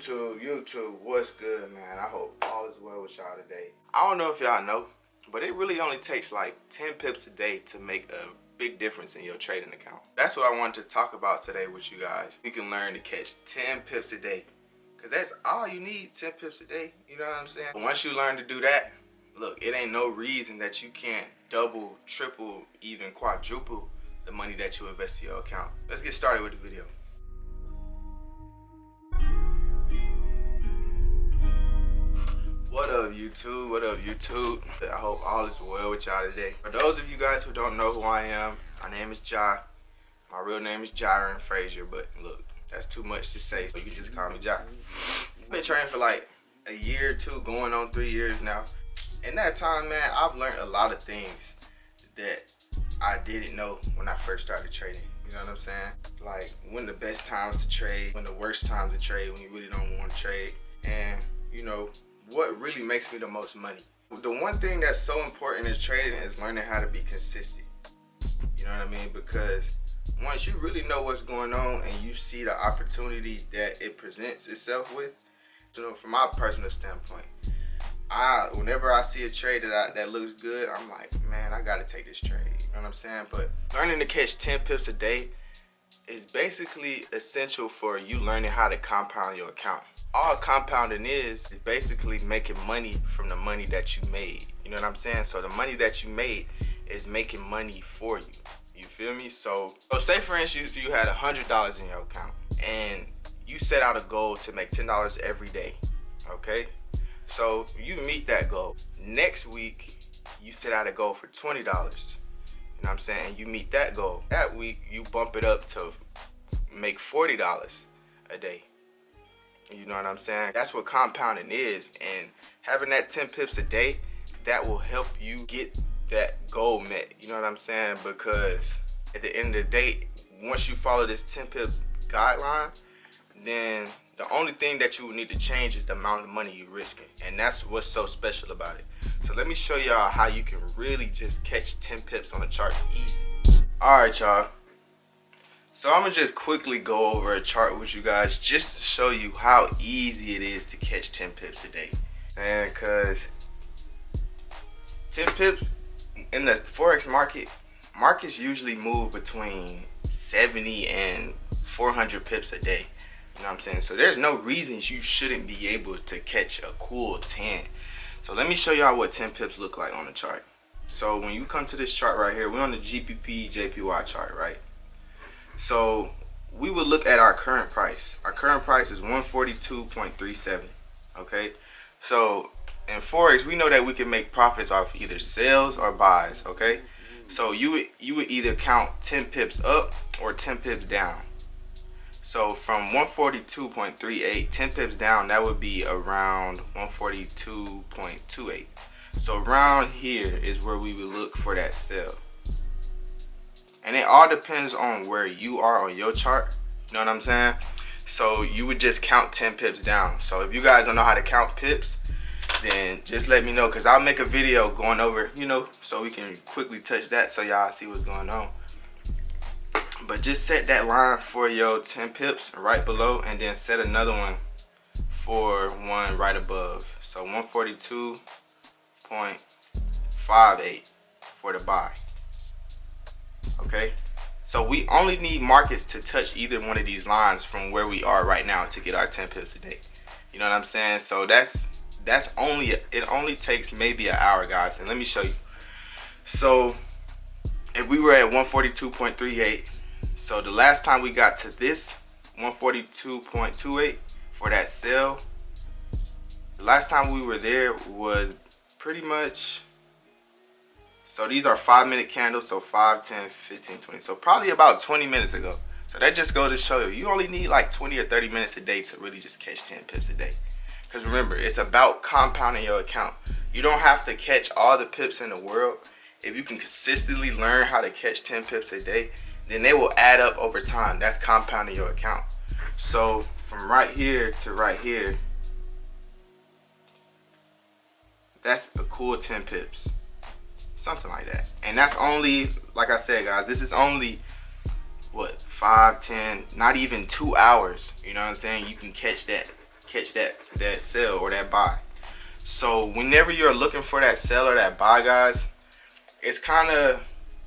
YouTube, what's good, man? I hope all is well with y'all today. I don't know if y'all know, but it really only takes like 10 pips a day to make a big difference in your trading account. That's what I wanted to talk about today with you guys. You can learn to catch 10 pips a day, because that's all you need, 10 pips a day, you know what I'm saying? But once you learn to do that, look, it ain't no reason that you can't double, triple, even quadruple the money that you invest in your account. Let's get started with the video. What up, YouTube? What up, YouTube? I hope all is well with y'all today. For those of you guys who don't know who I am, my name is Ja. My real name is Jyron Frazier, but look, that's too much to say, so you can just call me Ja. I've been training for like a year or two, going on 3 years now. In that time, man, I've learned a lot of things that I didn't know when I first started trading. You know what I'm saying? Like when the best times to trade, when the worst times to trade, when you really don't want to trade, and you know, what really makes me the most money. The one thing that's so important in trading is learning how to be consistent. You know what I mean? Because once you really know what's going on and you see the opportunity that it presents itself with, you know, from my personal standpoint, whenever I see a trade that looks good, I'm like, man, I gotta take this trade. You know what I'm saying? But learning to catch 10 pips a day is basically essential for you learning how to compound your account. All compounding is basically making money from the money that you made. You know what I'm saying? So the money that you made is making money for you. You feel me? So say for instance you had $100 in your account and you set out a goal to make $10 every day. Okay? So you meet that goal. Next week you set out a goal for $20. You know what I'm saying? And you meet that goal. That week you bump it up to make $40 a day. You know what I'm saying? That's what compounding is, and having that 10 pips a day, that will help you get that goal met. You know what I'm saying? Because at the end of the day, once you follow this 10 pip guideline, then the only thing that you will need to change is the amount of money you're risking, and that's what's so special about it. So let me show y'all how you can really just catch 10 pips on a chart easy. Alright, y'all. So I'm gonna just quickly go over a chart with you guys just to show you how easy it is to catch 10 pips a day. And cause 10 pips in the Forex market, markets usually move between 70 and 400 pips a day. You know what I'm saying? So there's no reasons you shouldn't be able to catch a cool 10. So let me show y'all what 10 pips look like on the chart. So when you come to this chart right here, we're on the GPP JPY chart, right? So we would look at our current price. Our current price is 142.37. Okay, so in Forex we know that we can make profits off either sales or buys. Okay, so you would either count 10 pips up or 10 pips down. So from 142.38, 10 pips down, that would be around 142.28. So around here is where we would look for that sell. And it all depends on where you are on your chart. You know what I'm saying? So you would just count 10 pips down. So if you guys don't know how to count pips, then just let me know, because I'll make a video going over, you know, so we can quickly touch that so y'all see what's going on. But just set that line for your 10 pips right below, and then set another one for one right above. So 142.58 for the buy. Okay, so we only need markets to touch either one of these lines from where we are right now to get our 10 pips a day. You know what I'm saying? So it only takes maybe an hour, guys, and let me show you. So if we were at 142.38, so the last time we got to this 142.28 for that sell, the last time we were there was pretty much, so these are 5-minute candles, so 5, 10, 15, 20. So probably about 20 minutes ago. So that just goes to show you, you only need like 20 or 30 minutes a day to really just catch 10 pips a day. Because remember, it's about compounding your account. You don't have to catch all the pips in the world. If you can consistently learn how to catch 10 pips a day, then they will add up over time. That's compounding your account. So from right here to right here, that's a cool 10 pips. Something like that. And that's only, like I said, guys, this is only what, 5, 10, not even 2 hours. You know what I'm saying? You can catch catch that sell or that buy. So whenever you're looking for that sell or that buy, guys, it's kind of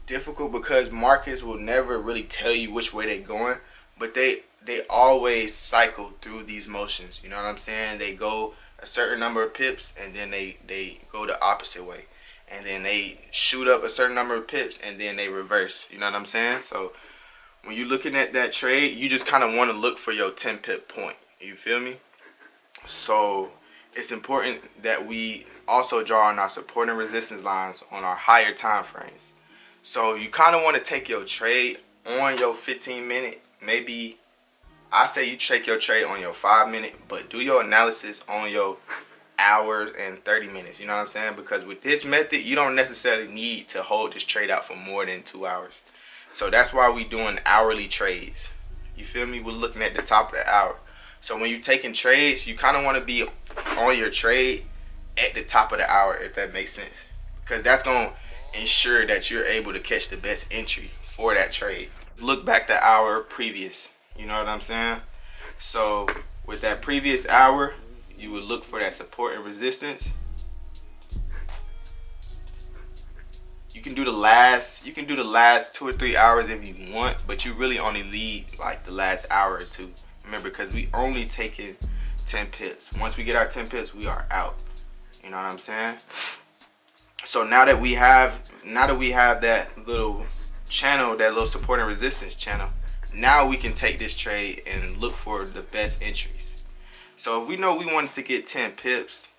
difficult because markets will never really tell you which way they're going, but they always cycle through these motions. You know what I'm saying? They go a certain number of pips and then they go the opposite way, and then they shoot up a certain number of pips and then they reverse. You know what I'm saying? So when you're looking at that trade, you just kind of want to look for your 10 pip point. You feel me? So it's important that we also draw on our support and resistance lines on our higher time frames. So you kind of want to take your trade on your 15-minute. Maybe I say you take your trade on your 5-minute, but do your analysis on your hours and 30 minutes. You know what I'm saying? Because with this method, you don't necessarily need to hold this trade out for more than 2 hours. So that's why we doing hourly trades. You feel me? We're looking at the top of the hour. So when you're taking trades, you kind of want to be on your trade at the top of the hour, if that makes sense. Because that's going to ensure that you're able to catch the best entry for that trade. Look back the hour previous. You know what I'm saying? So with that previous hour, you would look for that support and resistance. You can do the last 2 or 3 hours if you want, but you really only lead like the last hour or two. Remember, because we only taking 10 pips. Once we get our 10 pips, we are out. You know what I'm saying? So now that we have that little channel, that little support and resistance channel, now we can take this trade and look for the best entries. So if we know we wanted to get 10 pips,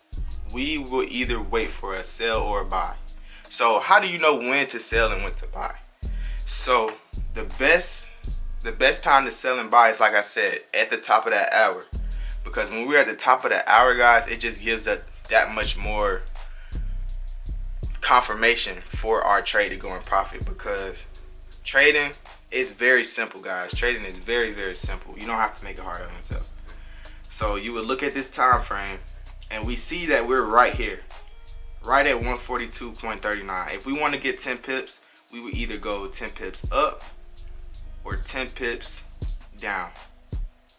we will either wait for a sell or a buy. So how do you know when to sell and when to buy? So the best time to sell and buy is, like I said, at the top of that hour. Because when we're at the top of the hour, guys, it just gives us that much more confirmation for our trade to go in profit. Because trading is very simple, guys. Trading is very, very simple. You don't have to make it hard on yourself. So you would look at this time frame and we see that we're right here, right at 142.39. If we want to get 10 pips, we would either go 10 pips up or 10 pips down.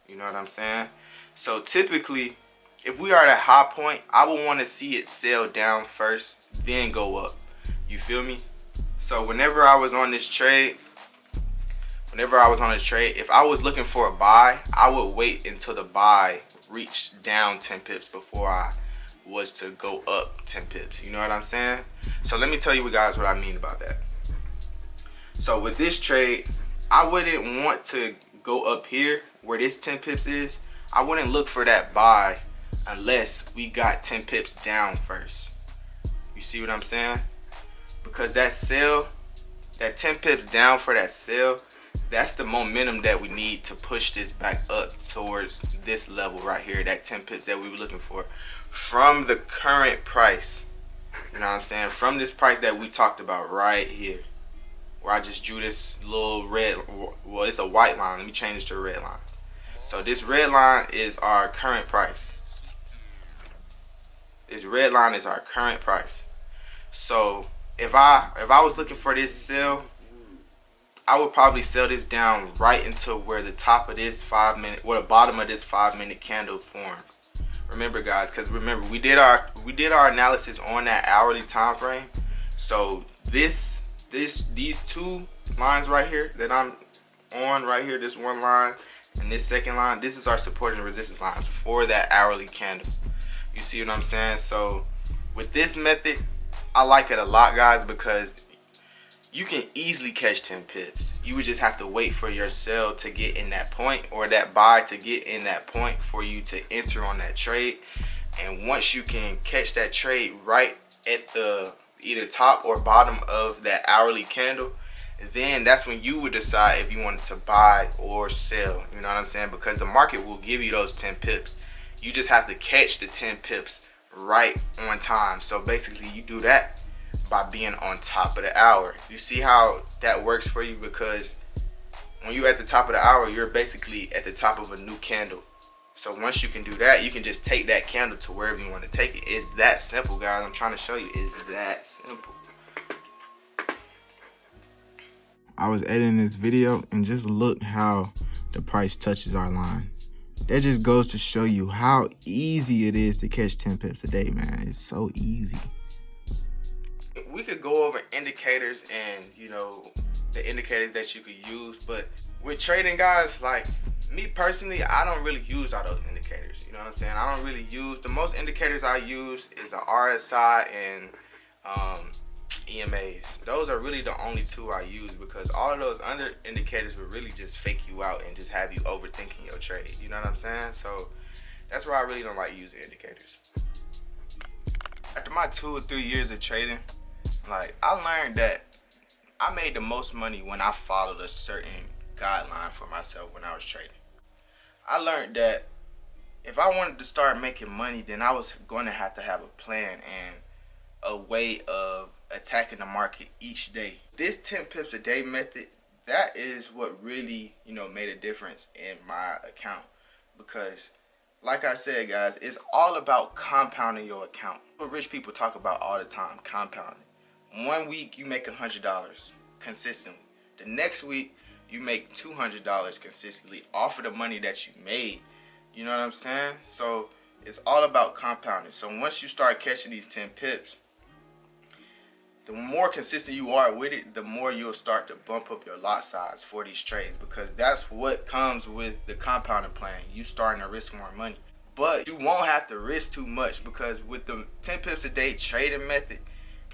You know what I'm saying? So typically, if we are at a high point, I would want to see it sell down first, then go up. You feel me? So whenever I was on this trade, if I was looking for a buy, I would wait until the buy reached down 10 pips before I was to go up 10 pips. You know what I'm saying? So let me tell you guys what I mean about that. So with this trade, I wouldn't want to go up here where this 10 pips is. I wouldn't look for that buy unless we got 10 pips down first. You see what I'm saying? Because that sell, that 10 pips down for that sell, that's the momentum that we need to push this back up towards this level right here, that 10 pips that we were looking for from the current price. You know what I'm saying? From this price that we talked about right here, where I just drew this little red, well, it's a white line. Let me change this to a red line. So this red line is our current price. This red line is our current price. So if I was looking for this sell, I would probably sell this down right into where the top of this 5-minute, where the bottom of this 5-minute candle formed. Remember, guys, because remember we did our analysis on that hourly time frame. So these two lines right here that I'm on right here, this one line and this second line, this is our support and resistance lines for that hourly candle. You see what I'm saying? So with this method, I like it a lot, guys, because you can easily catch 10 pips. You would just have to wait for your sell to get in that point or that buy to get in that point for you to enter on that trade. And once you can catch that trade right at the either top or bottom of that hourly candle, then that's when you would decide if you wanted to buy or sell. You know what I'm saying? Because the market will give you those 10 pips. You just have to catch the 10 pips right on time. So basically you do that by being on top of the hour. You see how that works for you? Because when you're at the top of the hour, you're basically at the top of a new candle. So once you can do that, you can just take that candle to wherever you want to take it. It's that simple, guys. I'm trying to show you. It's that simple. I was editing this video and just look how the price touches our line. that just goes to show you how easy it is to catch 10 pips a day, man. It's so easy. We could go over indicators and, you know, the indicators that you could use, but with trading, guys, like me personally, I don't really use all those indicators. You know what I'm saying? I don't really use, the most indicators I use is a RSI and EMAs. Those are really the only two I use, because all of those other indicators will really just fake you out and just have you overthinking your trade. You know what I'm saying? So that's why I really don't like using indicators. After my 2 or 3 years of trading, like, I learned that I made the most money when I followed a certain guideline for myself when I was trading. I learned that if I wanted to start making money, then I was going to have a plan and a way of attacking the market each day. This 10 pips a day method, that is what really, you know, made a difference in my account, because like I said, guys, it's all about compounding your account. What rich people talk about all the time, compounding. 1 week you make $100 consistently. The next week you make $200 consistently off of the money that you made. You know what I'm saying? So it's all about compounding. So once you start catching these 10 pips, the more consistent you are with it, the more you'll start to bump up your lot size for these trades, because that's what comes with the compounding plan. You starting to risk more money, but you won't have to risk too much, because with the 10 pips a day trading method,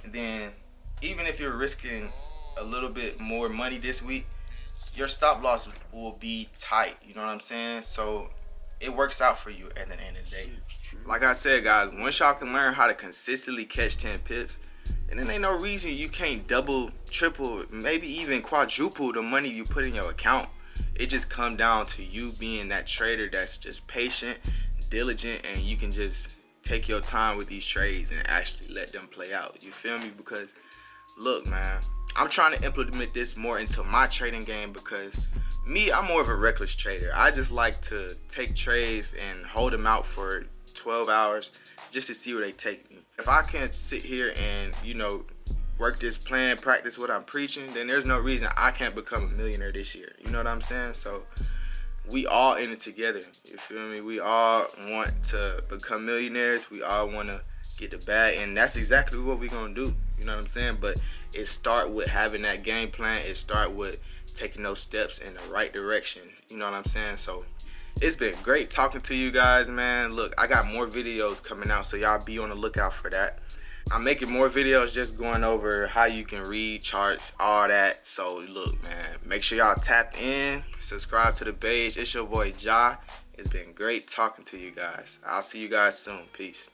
and then even if you're risking a little bit more money this week, your stop loss will be tight. You know what I'm saying? So it works out for you at the end of the day. Like I said, guys, once y'all can learn how to consistently catch 10 pips, and then ain't no reason you can't double, triple, maybe even quadruple the money you put in your account. It just comes down to you being that trader that's just patient, diligent, and you can just take your time with these trades and actually let them play out. You feel me? Because look, man, I'm trying to implement this more into my trading game, because me, I'm more of a reckless trader. I just like to take trades and hold them out for 12 hours just to see where they take me. If I can't sit here and, you know, work this plan, practice what I'm preaching, then there's no reason I can't become a millionaire this year. You know what I'm saying? So we all in it together. You feel me? We all want to become millionaires. We all want to get the bag, and that's exactly what we're gonna do. You know what I'm saying? But it start with having that game plan. It start with taking those steps in the right direction. You know what I'm saying? So it's been great talking to you guys, man. Look, I got more videos coming out, so y'all be on the lookout for that. I'm making more videos just going over how you can read charts, all that. So look, man, make sure y'all tap in, subscribe to the page. It's your boy Ja. It's been great talking to you guys. I'll see you guys soon. Peace.